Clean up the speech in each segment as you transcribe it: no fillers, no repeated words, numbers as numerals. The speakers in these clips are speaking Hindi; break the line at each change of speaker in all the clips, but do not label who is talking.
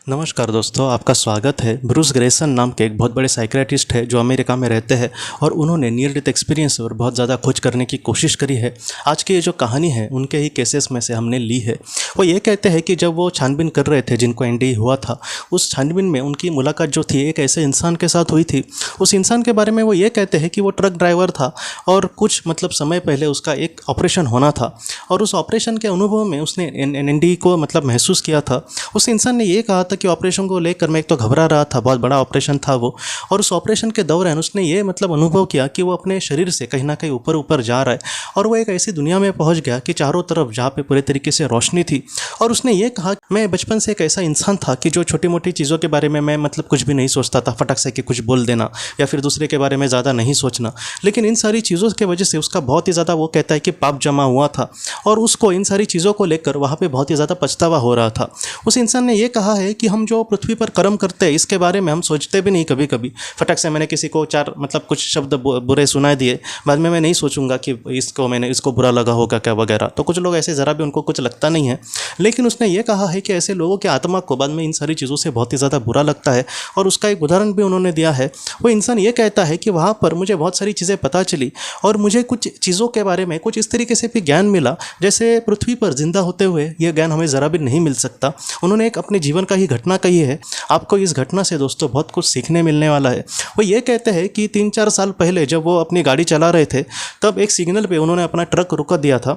नमस्कार दोस्तों, आपका स्वागत है। ब्रूस ग्रेसन नाम के एक बहुत बड़े साइकियाट्रिस्ट है जो अमेरिका में रहते हैं और उन्होंने नियर डेथ एक्सपीरियंस और बहुत ज़्यादा खोज करने की कोशिश करी है। आज की ये जो कहानी है उनके ही केसेस में से हमने ली है। वो ये कहते हैं कि जब वो छानबीन कर रहे थे जिनको एनडी हुआ था, उस छानबीन में उनकी मुलाकात जो थी एक ऐसे इंसान के साथ हुई थी। उस इंसान के बारे में वो ये कहते हैं कि वो ट्रक ड्राइवर था और कुछ समय पहले उसका एक ऑपरेशन होना था और उस ऑपरेशन के अनुभव में उसने एनडी को महसूस किया था। उस इंसान ने ये कहा था कि ऑपरेशन को लेकर मैं एक तो घबरा रहा था, बहुत बड़ा ऑपरेशन था वो, और उस ऑपरेशन के दौरान उसने ये अनुभव किया कि वो अपने शरीर से कहीं ना कहीं ऊपर ऊपर जा रहा है और वो एक ऐसी दुनिया में पहुंच गया कि चारों तरफ जहाँ पे पूरे तरीके से रोशनी थी। और उसने ये कहा मैं बचपन से एक ऐसा इंसान था कि जो छोटी मोटी चीज़ों के बारे में मैं कुछ भी नहीं सोचता था, फटक से कि कुछ बोल देना या फिर दूसरे के बारे में ज़्यादा नहीं सोचना, लेकिन इन सारी चीज़ों की वजह से उसका बहुत ही ज़्यादा वो कहता है कि पाप जमा हुआ था और उसको इन सारी चीज़ों को लेकर वहाँ पर बहुत ही ज़्यादा पछतावा हो रहा था। उस इंसान ने ये कहा है कि हम जो पृथ्वी पर कर्म करते हैं इसके बारे में हम सोचते भी नहीं कभी कभी। फटक से मैंने किसी को चार कुछ शब्द बुरे सुनाए दिए, बाद में मैं नहीं सोचूंगा कि इसको बुरा लगा होगा क्या वगैरह। तो कुछ लोग ऐसे ज़रा भी उनको कुछ लगता नहीं है, लेकिन उसने ये कहा है कि ऐसे लोगों की आत्मा को बाद में इन सारी चीज़ों से बहुत ही ज़्यादा बुरा लगता है। और उसका एक उदाहरण भी उन्होंने दिया है। वो इंसान ये कहता है कि वहाँ पर मुझे बहुत सारी चीज़ें पता चली और मुझे कुछ चीज़ों के बारे में कुछ इस तरीके से भी ज्ञान मिला जैसे पृथ्वी पर जिंदा होते हुए यह ज्ञान हमें ज़रा भी नहीं मिल सकता। उन्होंने एक अपने जीवन का ही घटना कही है। आपको इस घटना से दोस्तों बहुत कुछ सीखने मिलने वाला है। वो ये कहते हैं कि 3-4 साल पहले जब वो अपनी गाड़ी चला रहे थे तब एक सिग्नल पे उन्होंने अपना ट्रक रुका दिया था।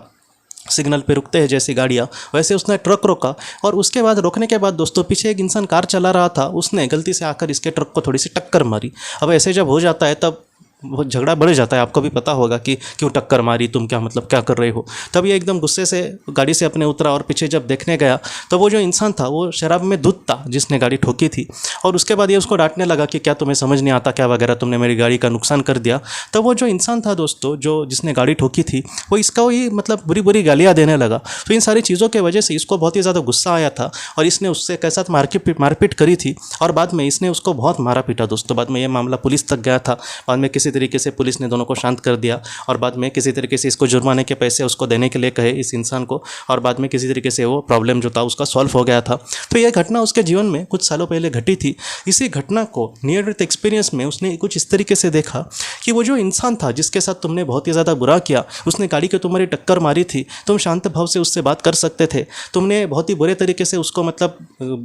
सिग्नल पे रुकते हैं जैसी गाड़ियाँ, वैसे उसने ट्रक रोका और उसके बाद रोकने के बाद दोस्तों पीछे एक इंसान कार चला रहा था, उसने गलती से आकर इसके ट्रक को थोड़ी सी टक्कर मारी। अब ऐसे जब हो जाता है तब वो झगड़ा बढ़ जाता है। आपको भी पता होगा कि क्यों टक्कर मारी, तुम क्या क्या कर रहे हो। तब ये एकदम गुस्से से गाड़ी से अपने उतरा और पीछे जब देखने गया तो वो जो इंसान था वो शराब में धुत था जिसने गाड़ी ठोकी थी। और उसके बाद ये उसको डांटने लगा कि क्या तुम्हें समझ नहीं आता क्या वगैरह, तुमने मेरी गाड़ी का नुकसान कर दिया। तब वो जो इंसान था दोस्तों जिसने गाड़ी ठोकी थी वो इसका ही बुरी बुरी गालियाँ देने लगा। तो इन सारी चीज़ों की वजह से इसको बहुत ही ज़्यादा गुस्सा आया था और इसने उससे के साथ मारपीट करी थी और बाद में इसने उसको बहुत मारा पीटा दोस्तों। बाद में ये मामला पुलिस तक गया था। बाद में किसी तरीके से पुलिस ने दोनों को शांत कर दिया और बाद में किसी तरीके से इसको जुर्माने के पैसे उसको देने के लिए कहे इस इंसान को, और बाद में किसी तरीके से वो प्रॉब्लम जो था उसका सॉल्व हो गया था। तो यह घटना उसके जीवन में कुछ सालों पहले घटी थी। इसी घटना को नियर डेथ एक्सपीरियंस में उसने कुछ इस तरीके से देखा कि वो जो इंसान था जिसके साथ तुमने बहुत ही ज़्यादा बुरा किया, उसने गाड़ी को तुम्हारी टक्कर मारी थी, तुम शांत भाव से उससे बात कर सकते थे, तुमने बहुत ही बुरे तरीके से उसको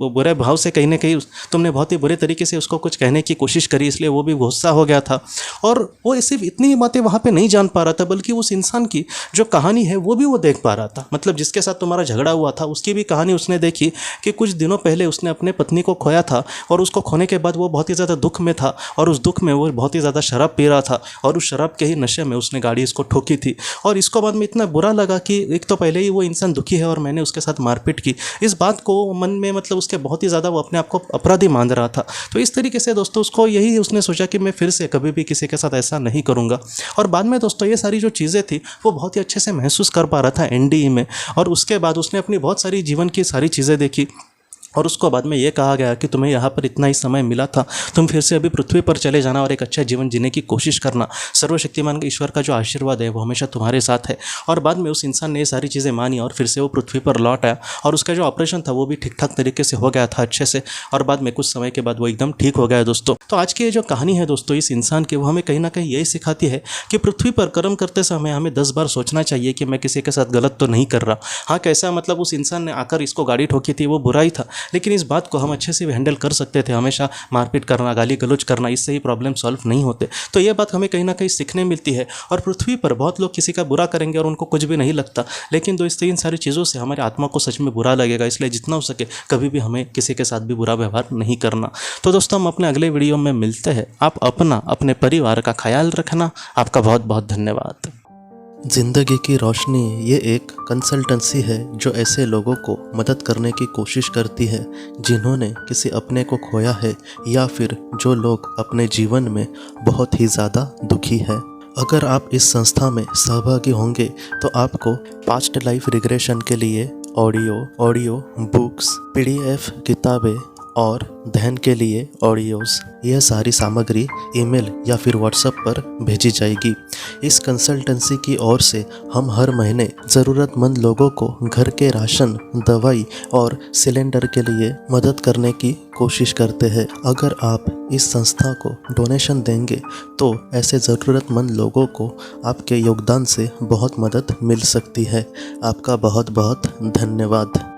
बुरे भाव से कहीं ना कहीं तुमने बहुत ही बुरे तरीके से उसको कुछ कहने की कोशिश करी, इसलिए वो भी गुस्सा हो गया था। और वो सिर्फ इतनी ही बातें वहाँ पे नहीं जान पा रहा था बल्कि उस इंसान की जो कहानी है वो भी वो देख पा रहा था। जिसके साथ तुम्हारा झगड़ा हुआ था उसकी भी कहानी उसने देखी कि कुछ दिनों पहले उसने अपने पत्नी को खोया था और उसको खोने के बाद वो बहुत ही ज़्यादा दुख में था और उस दुख में वो बहुत ही ज़्यादा शराब पी रहा था और उस शराब के ही नशे में उसने गाड़ी इसको ठोकी थी। और इसको बाद में इतना बुरा लगा कि एक तो पहले ही वो इंसान दुखी है और मैंने उसके साथ मारपीट की, इस बात को मन में उसके बहुत ही ज़्यादा वो अपने आप को अपराधी मान रहा था। तो इस तरीके से दोस्तों उसको यही उसने सोचा कि मैं फिर से कभी भी किसी के साथ ऐसा नहीं करूँगा। और बाद में दोस्तों ये सारी जो चीज़ें थी वो बहुत ही अच्छे से महसूस कर पा रहा था एनडीई में। और उसके बाद उसने अपनी बहुत सारी जीवन की सारी चीज़ें देखी और उसको बाद में ये कहा गया कि तुम्हें यहाँ पर इतना ही समय मिला था, तुम फिर से अभी पृथ्वी पर चले जाना और एक अच्छा जीवन जीने की कोशिश करना। सर्वशक्तिमान ईश्वर का जो आशीर्वाद है वो हमेशा तुम्हारे साथ है। और बाद में उस इंसान ने ये सारी चीज़ें मानी और फिर से वो पृथ्वी पर लौट आया और उसका जो ऑपरेशन था वो भी ठीक ठाक तरीके से हो गया था अच्छे से, और बाद में कुछ समय के बाद वो एकदम ठीक हो गया दोस्तों। तो आज की ये जो कहानी है दोस्तों इस इंसान की, वो हमें कहीं ना कहीं यही सिखाती है कि पृथ्वी पर कर्म करते समय हमें 10 बार सोचना चाहिए कि मैं किसी के साथ गलत तो नहीं कर रहा। हाँ, कैसा उस इंसान ने आकर इसको गाड़ी ठोकी थी वो बुराई था, लेकिन इस बात को हम अच्छे से हैंडल कर सकते थे। हमेशा मारपीट करना, गाली गलौज करना, इससे ही प्रॉब्लम सॉल्व नहीं होते। तो ये बात हमें कहीं ना कहीं सीखने मिलती है। और पृथ्वी पर बहुत लोग किसी का बुरा करेंगे और उनको कुछ भी नहीं लगता, लेकिन इन सारी चीज़ों से हमारी आत्मा को सच में बुरा लगेगा। इसलिए जितना हो सके कभी भी हमें किसी के साथ भी बुरा व्यवहार नहीं करना। तो दोस्तों हम अपने अगले वीडियो में मिलते हैं। आप अपने परिवार का ख्याल रखना। आपका बहुत बहुत धन्यवाद।
ज़िंदगी की रोशनी ये एक कंसल्टेंसी है जो ऐसे लोगों को मदद करने की कोशिश करती है जिन्होंने किसी अपने को खोया है या फिर जो लोग अपने जीवन में बहुत ही ज़्यादा दुखी है। अगर आप इस संस्था में सहभागी होंगे तो आपको पास्ट लाइफ रिग्रेशन के लिए ऑडियो बुक्स, PDF किताबें और ध्यान के लिए ऑडियोज़, यह सारी सामग्री ईमेल या फिर व्हाट्सएप पर भेजी जाएगी। इस कंसल्टेंसी की ओर से हम हर महीने ज़रूरतमंद लोगों को घर के राशन, दवाई और सिलेंडर के लिए मदद करने की कोशिश करते हैं। अगर आप इस संस्था को डोनेशन देंगे तो ऐसे ज़रूरतमंद लोगों को आपके योगदान से बहुत मदद मिल सकती है। आपका बहुत बहुत धन्यवाद।